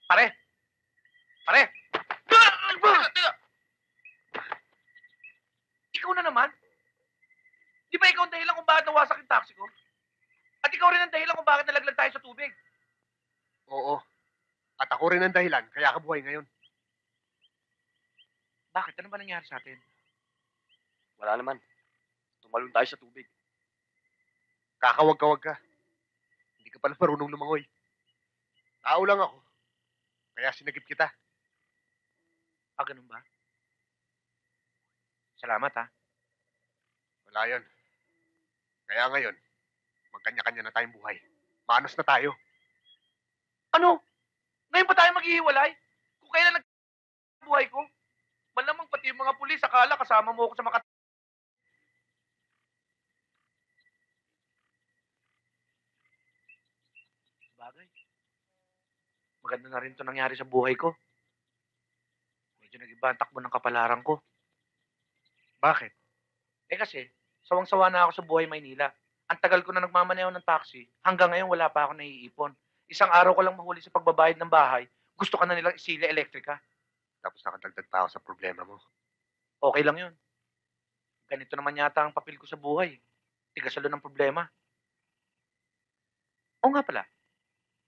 Pare! Pare! Teka! Ikaw na naman? Di ba ikaw ang dahilan kung bakit nawasak yung taxi ko? At ikaw rin ang dahilan kung bakit nalaglag tayo sa tubig. Oo. At ako rin ang dahilan, kaya ka buhay ngayon. Bakit? Ano ba nangyari sa atin? Wala naman. Tumalon tayo sa tubig. Kakawag-kawag ka. Hindi ka pala marunong lumangoy. Tao lang ako. Kaya sinagip kita. Ah, ganun ba? Salamat, ha? Wala yun. Kaya ngayon, magkanya-kanya na tayong buhay. Manos na tayo. Ano? Ngayon pa tayo maghihiwalay? Kung kailan buhay ko? Malamang pati yung mga pulis, akala kasama mo ako sa mga... Bagay. Maganda na rin ito nangyari sa buhay ko. Medyo nag-iba ang takbo ng kapalaran ko. Bakit? Eh kasi, sawang-sawa na ako sa buhay Maynila. Ang tagal ko na nagmamaneho ng taxi, hanggang ngayon wala pa ako naiipon. Isang araw ko lang mahuli sa pagbabayad ng bahay, gusto ka na nilang isili elektrika. Tapos nakadagdag pa ako sa problema mo. Okay lang yun. Ganito naman yata ang papel ko sa buhay. Tigasalo ng problema. O nga pala,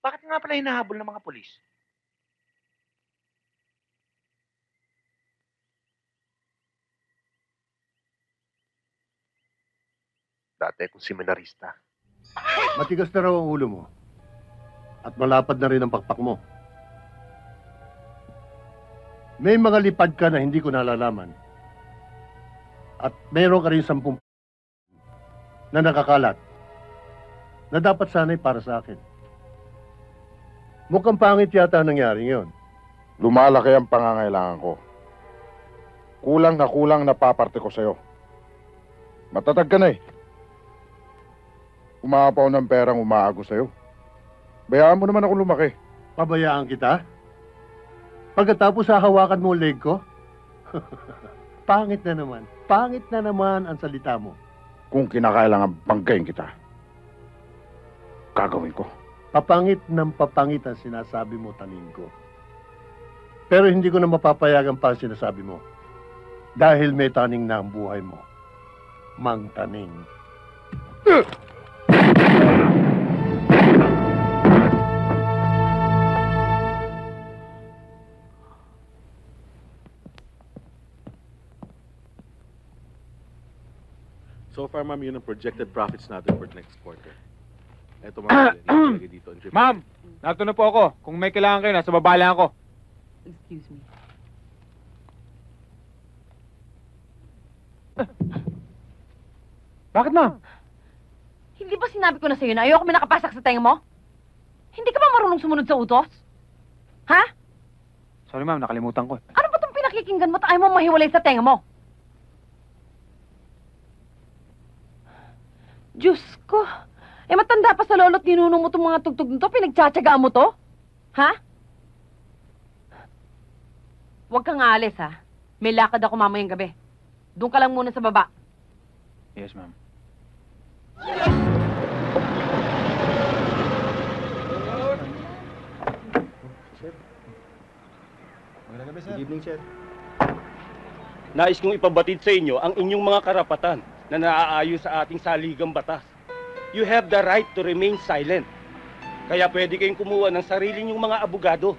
bakit nga pala hinahabol ng mga pulis? Dati akong seminarista. Matigas na raw ang ulo mo. At malapad na rin ang pakpak mo. May mga lipad ka na hindi ko nalalaman. At mayroon ka rin 10 na nakakalat na dapat sana'y para sa akin. Mukhang pangit yata ang nangyari ngayon. Lumalaki ang pangangailangan ko. Kulang na paparte ko sa'yo. Matatag ka na eh. Umapaw ng perang umaago sa'yo. Bayaan mo naman ako lumaki. Pabayaan kita? Pagkatapos hahawakan mo ang leg ko? Pangit na naman. Pangit na naman ang salita mo. Kung kinakailangan banggain kita, gagawin ko. Papangit ng papangit ang sinasabi mo, taning ko. Pero hindi ko na mapapayagan pa ang sinasabi mo. Dahil may taning na ang buhay mo. Mang taning. So far, ma'am, yun ang projected profits natin for next quarter. Eto, ma'am, ilagay dito. ang trip. Ma'am, nato na po ako. Kung may kailangan kayo, nasa baba lang ako. Excuse me. Bakit, ma'am? Hindi ba sinabi ko na sa'yo na ayoko may nakapasak sa tenga mo? Hindi ka ba marunong sumunod sa utos? Ha? Sorry, ma'am, nakalimutan ko. Ano ba itong pinakikinggan mo at ayaw mo mahiwalay sa tenga mo? Diyos ko. Eh, matanda pa sa lolo't ninunong mo itong mga tugtog nito. Pinagtsatsagaan mo to? Ha? Huwag kang aalis, ha? May lakad ako mamayang gabi. Doon ka lang muna sa baba. Yes, ma'am. Good evening, sir. Nais kong ipabatid sa inyo ang inyong mga karapatan na naaayon sa ating saligang batas. You have the right to remain silent. Kaya pwede kayong kumuha ng sarili niyong mga abogado.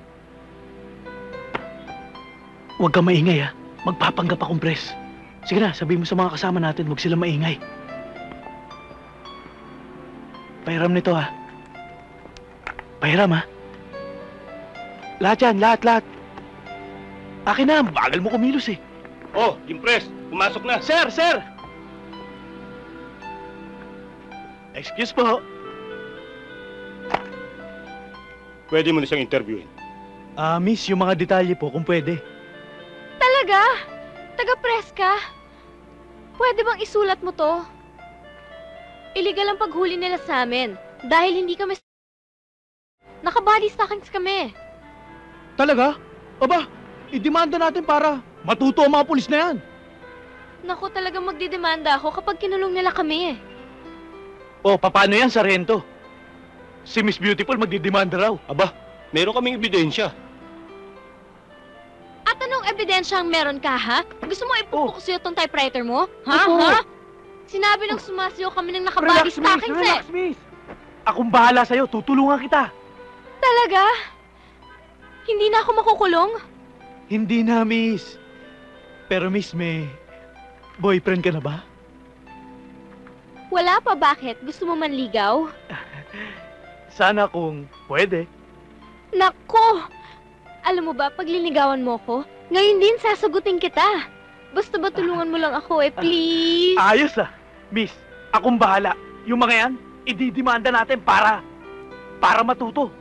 Huwag kang maingay, ha? Magpapanggap akong pres. Sige na, sabihin mo sa mga kasama natin, huwag sila maingay. Pahiram nito, ha? Pahiram, ha? Lahat yan, lahat. Akin na, bagal mo kumilos, eh. Oh, Impres, pumasok na. Sir! Excuse po. Pwede mo na siyang interviewin. Miss, yung mga detalye po, kung pwede. Talaga? Taga-press ka? Pwede bang isulat mo to? Illegal ang paghuli nila sa amin dahil hindi kami... Nakabali stockings kami. Talaga? Aba, idemanda natin para matuto ang mga pulis na yan. Naku, talagang magdidemanda ako kapag kinulong nila kami eh. O, paano yan, Sargento? Si Miss Beautiful magdidemanda raw. Aba, meron kaming ebidensya. ebidensyang meron ka, ha? Gusto mo ipupukusyo tong typewriter mo? Ha? Opo. Ha? Sinabi ng sumasayaw kami ng nakabody stockings eh. Miss. Akong bahala sa'yo, tutulungan kita. Talaga? Hindi na ako makukulong? Hindi na, Miss. Pero, Miss, may boyfriend ka na ba? Wala pa, bakit? Gusto mo manligaw? Sana kung pwede. Nako! Alam mo ba, pag linigawan mo ko, ngayon din sasagutin kita. Basta ba tulungan mo lang ako please? Ayos ah. Miss, akong bahala. Yung mga yan, ididimanda natin para matuto.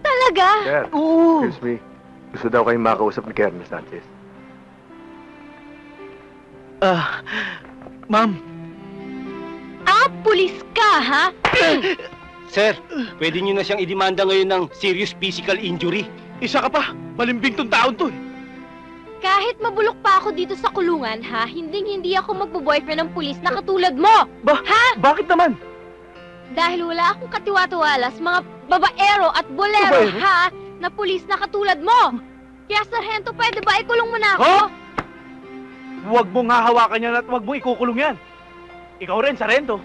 Talaga? Sir, Oo. excuse me. Gusto daw kayong makausap ni Colonel Sanchez. Ma'am. Pulis ka, ha? Sir, pwede nyo na siyang idemanda ngayon ng serious physical injury. Isa ka pa. Malimbing tong taon to eh. Kahit mabulok pa ako dito sa kulungan, ha? Hindi ako magbo-boyfriend ng pulis na katulad mo! Bakit naman? Dahil wala akong katiwa-tiwala sa mga babaero at bolero, Babaero? ha? Na pulis na katulad mo! Kaya, Sargento, pwede ba ikulong mo na ako? Huh? Huwag mong hahawakan yan at huwag mong ikukulong yan. Ikaw rin, Sargento.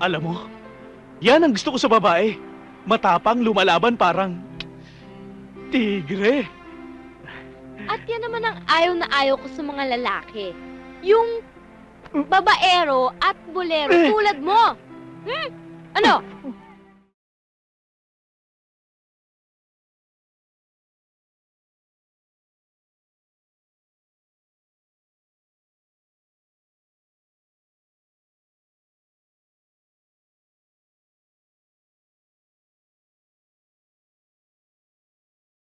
Alam mo, yan ang gusto ko sa babae. Matapang, lumalaban parang tigre. At yan naman ang ayaw na ayaw ko sa mga lalaki. Yung babaero at bolero tulad mo. Ano?